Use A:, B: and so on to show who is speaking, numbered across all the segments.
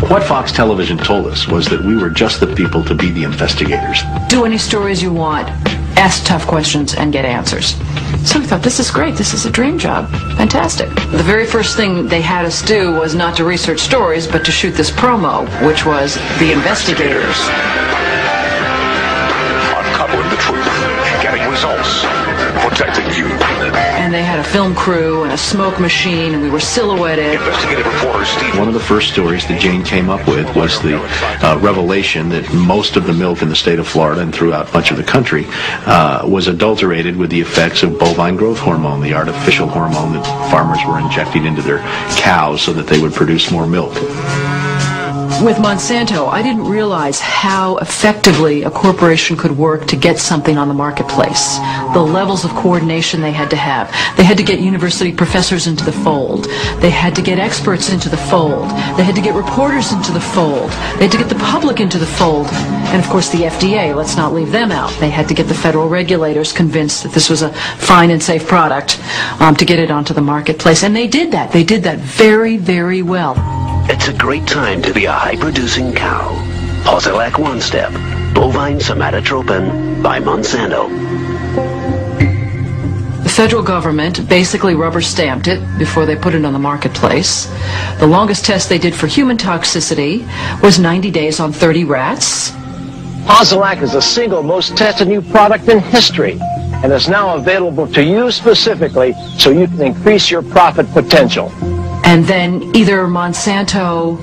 A: What Fox Television told us was that we were just the people to be the investigators.
B: Do any stories you want, ask tough questions, and get answers. So we thought, this is great, this is a dream job. Fantastic. The very first thing they had us do was not to research stories, but to shoot this promo, which was The Investigators.
C: Uncovering the truth, getting results, protecting you.
B: And they had a film crew and a smoke machine, and we were silhouetted.
C: Investigative reporter Steve.
A: One of the first stories that Jane came up with was the revelation that most of the milk in the state of Florida and throughout much of the country was adulterated with the effects of bovine growth hormone, the artificial hormone that farmers were injecting into their cows so that they would produce more milk.
B: With Monsanto, I didn't realize how effectively a corporation could work to get something on the marketplace. The levels of coordination they had to have. They had to get university professors into the fold. They had to get experts into the fold. They had to get reporters into the fold. They had to get the public into the fold. And of course the FDA, let's not leave them out. They had to get the federal regulators convinced that this was a fine and safe product to get it onto the marketplace. And they did that. They did that very, very well.
D: It's a great time to be a high-producing cow. Posilac One Step, bovine somatotropin by Monsanto.
B: The federal government basically rubber-stamped it before they put it on the marketplace. The longest test they did for human toxicity was 90 days on 30 rats.
E: Posilac is the single most tested new product in history and is now available to you specifically so you can increase your profit potential.
B: And then either Monsanto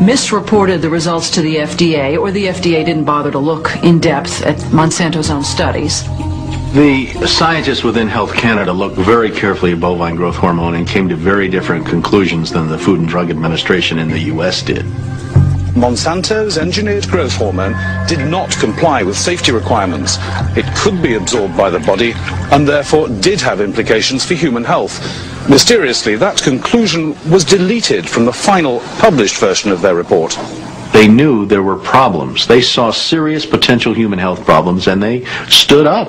B: misreported the results to the FDA, or the FDA didn't bother to look in depth at Monsanto's own studies.
A: The scientists within Health Canada looked very carefully at bovine growth hormone and came to very different conclusions than the Food and Drug Administration in the U.S. did.
F: Monsanto's engineered growth hormone did not comply with safety requirements. It could be absorbed by the body and therefore did have implications for human health. Mysteriously, that conclusion was deleted from the final published version of their report.
A: They knew there were problems. They saw serious potential human health problems, and they stood up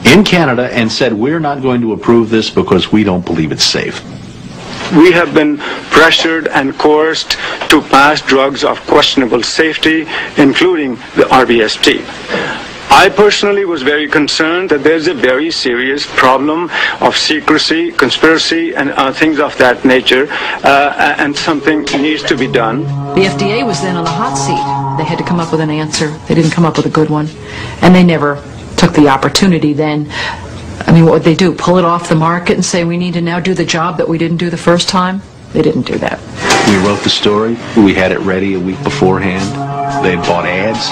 A: in Canada and said, we're not going to approve this because we don't believe it's safe.
G: We have been pressured and coerced to pass drugs of questionable safety, including the RBST. I personally was very concerned that there's a very serious problem of secrecy, conspiracy, and things of that nature, and something needs to be done.
B: The FDA was then on the hot seat. They had to come up with an answer. They didn't come up with a good one, and they never took the opportunity then. I mean, what would they do? Pull it off the market and say, we need to now do the job that we didn't do the first time? They didn't do that.
A: We wrote the story. We had it ready a week beforehand. They'd bought ads.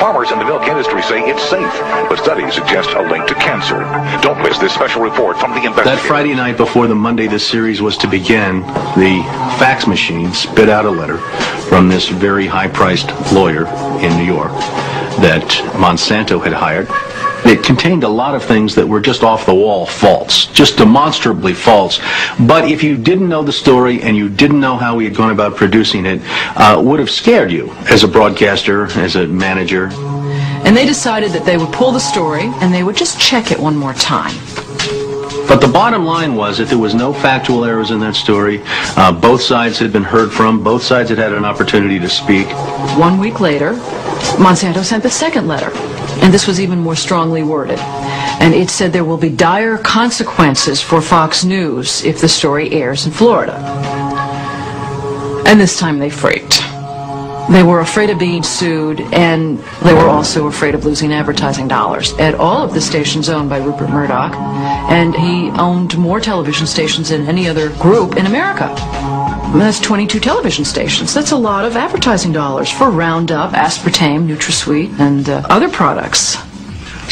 C: Farmers in the milk industry say it's safe, but studies suggest a link to cancer. Don't miss this special report from the investigator.
A: That Friday night before the Monday this series was to begin, the fax machine spit out a letter from this very high-priced lawyer in New York that Monsanto had hired. It contained a lot of things that were just off-the-wall false, just demonstrably false. But if you didn't know the story and you didn't know how we had gone about producing it, would have scared you as a broadcaster, as a manager.
B: And they decided that they would pull the story and they would just check it one more time.
A: But the bottom line was that there was no factual errors in that story. Both sides had been heard from. Both sides had had an opportunity to speak.
B: 1 week later, Monsanto sent the second letter. And this was even more strongly worded. And it said there will be dire consequences for Fox News if the story airs in Florida. And this time they freaked. They were afraid of being sued, and they were also afraid of losing advertising dollars at all of the stations owned by Rupert Murdoch. And he owned more television stations than any other group in America. And that's 22 television stations. That's a lot of advertising dollars for Roundup, aspartame, NutraSweet, and other products.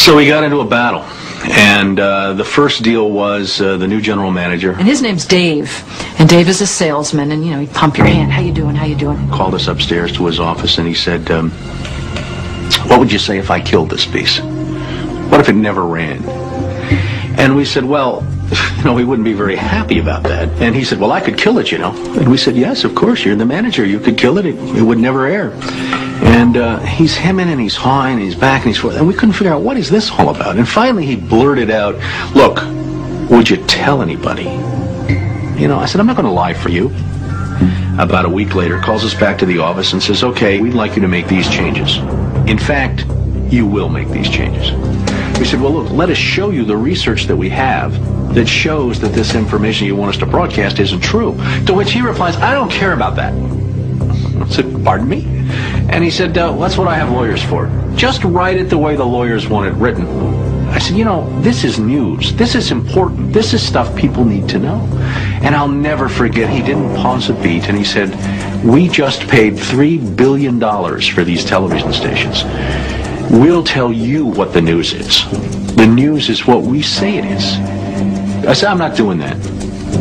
A: So we got into a battle. And the first deal was the new general manager.
B: And his name's Dave. And Dave is a salesman, and, you know, he'd pump your hand. How you doing? How you doing?
A: Called us upstairs to his office, and he said, what would you say if I killed this piece? What if it never ran? And we said, well, you know, we wouldn't be very happy about that. And he said, well, I could kill it, you know. And we said, yes, of course, you're the manager. You could kill it. It would never air. And he's hemming and he's hawing and he's back and he's forth. And we couldn't figure out, what is this all about? And finally he blurted out, look, would you tell anybody? You know, I said, I'm not going to lie for you. about a week later, calls us back to the office and says, okay, we'd like you to make these changes. In fact, you will make these changes. We said, well, look, let us show you the research that we have that shows that this information you want us to broadcast isn't true. To which he replies, I don't care about that. I said, pardon me? And he said, that's what I have lawyers for. Just write it the way the lawyers want it written. I said, you know, this is news. This is important. This is stuff people need to know. And I'll never forget, he didn't pause a beat, and he said, we just paid $3 billion for these television stations. We'll tell you what the news is. The news is what we say it is. I said, I'm not doing that.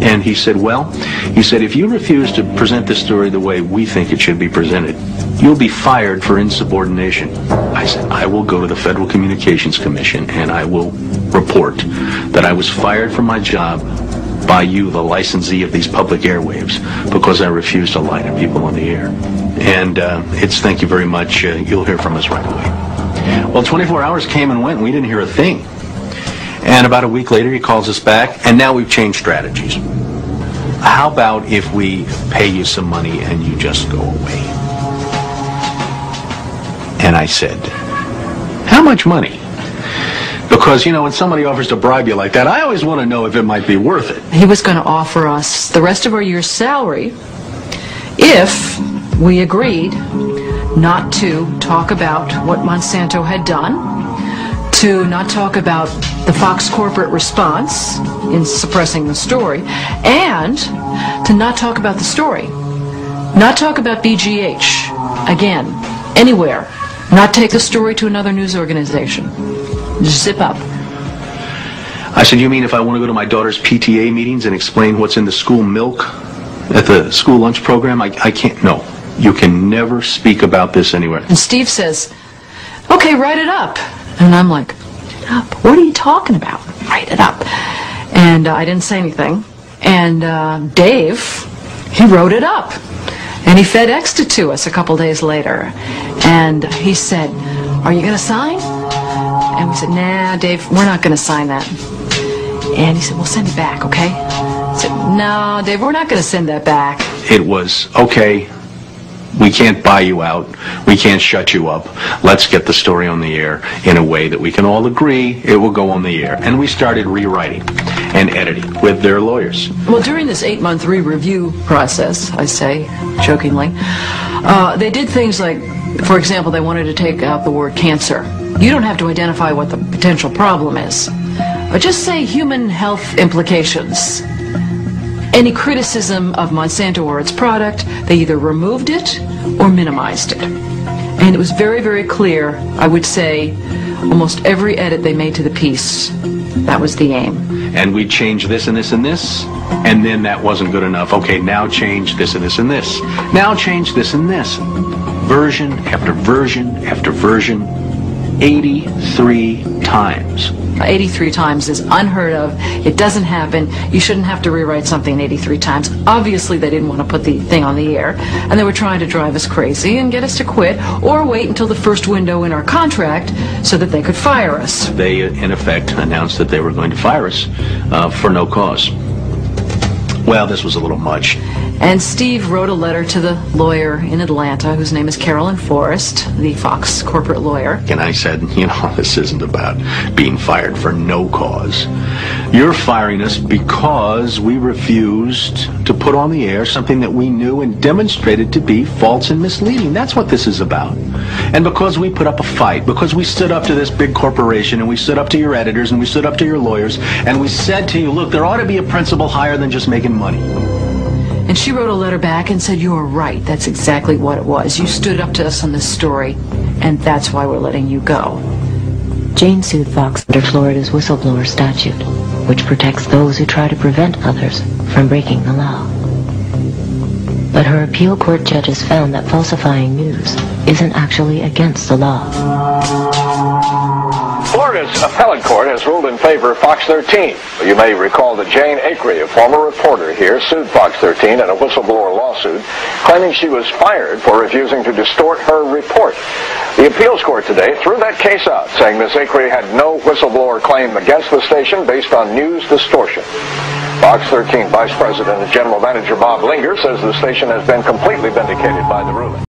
A: And he said, well, he said, if you refuse to present this story the way we think it should be presented, you'll be fired for insubordination. I said, I will go to the Federal Communications Commission and I will report that I was fired from my job by you, the licensee of these public airwaves, because I refused to lie to people on the air. And it's thank you very much. You'll hear from us right away. Well, 24 hours came and went and we didn't hear a thing. And about a week later, he calls us back, and now we've changed strategies. How about if we pay you some money and you just go away? And I said, how much money? Because, you know, when somebody offers to bribe you like that, I always want to know if it might be worth it.
B: He was going to offer us the rest of our year's salary if we agreed not to talk about what Monsanto had done, to not talk about the Fox corporate response in suppressing the story, and to not talk about the story. Not talk about BGH, again, anywhere. Not take the story to another news organization. Just zip up.
A: I said, you mean if I want to go to my daughter's PTA meetings and explain what's in the school milk at the school lunch program? I can't. No. You can never speak about this anywhere.
B: And Steve says, okay, write it up. And I'm like, write it up? What are you talking about? Write it up. And I didn't say anything. And Dave, he wrote it up. And he FedExed it to us a couple days later. And he said, are you going to sign? And we said, nah, Dave, we're not going to sign that. And he said, well, send it back, okay? I said, no, Dave, we're not going to send that back.
A: It was, okay, we can't buy you out. We can't shut you up. Let's get the story on the air in a way that we can all agree it will go on the air. And we started rewriting and editing with their lawyers.
B: Well, during this 8-month re-review process, I say jokingly, they did things like, for example, they wanted to take out the word cancer. You don't have to identify what the potential problem is. Just say human health implications. Any criticism of Monsanto or its product, they either removed it or minimized it. And it was very, very clear, I would say, almost every edit they made to the piece, that was the aim.
A: And we changed this and this and this, and then that wasn't good enough. Okay, now change this and this and this. Now change this and this. Version after version after version, 83 times.
B: 83 times is unheard of. It doesn't happen. You shouldn't have to rewrite something 83 times. Obviously, they didn't want to put the thing on the air, and they were trying to drive us crazy and get us to quit or wait until the first window in our contract so that they could fire us.
A: They, in effect, announced that they were going to fire us for no cause. Well, this was a little much.
B: And Steve wrote a letter to the lawyer in Atlanta, whose name is Carolyn Forrest, the Fox corporate lawyer.
A: And I said, you know, this isn't about being fired for no cause. You're firing us because we refused to put on the air something that we knew and demonstrated to be false and misleading. That's what this is about. And because we put up a fight, because we stood up to this big corporation, and we stood up to your editors, and we stood up to your lawyers, and we said to you, look, there ought to be a principle higher than just making money.
B: And she wrote a letter back and said, you are right. That's exactly what it was. You stood up to us on this story, and that's why we're letting you go.
H: Jane sued Fox under Florida's whistleblower statute, which protects those who try to prevent others from breaking the law. But her appeal court judges found that falsifying news isn't actually against the law.
E: Florida's appellate court has ruled in favor of Fox 13. You may recall that Jane Acree, a former reporter here, sued Fox 13 in a whistleblower lawsuit, claiming she was fired for refusing to distort her report. The appeals court today threw that case out, saying Ms. Acree had no whistleblower claim against the station based on news distortion. Fox 13 Vice President and General Manager Bob Linger says the station has been completely vindicated by the ruling.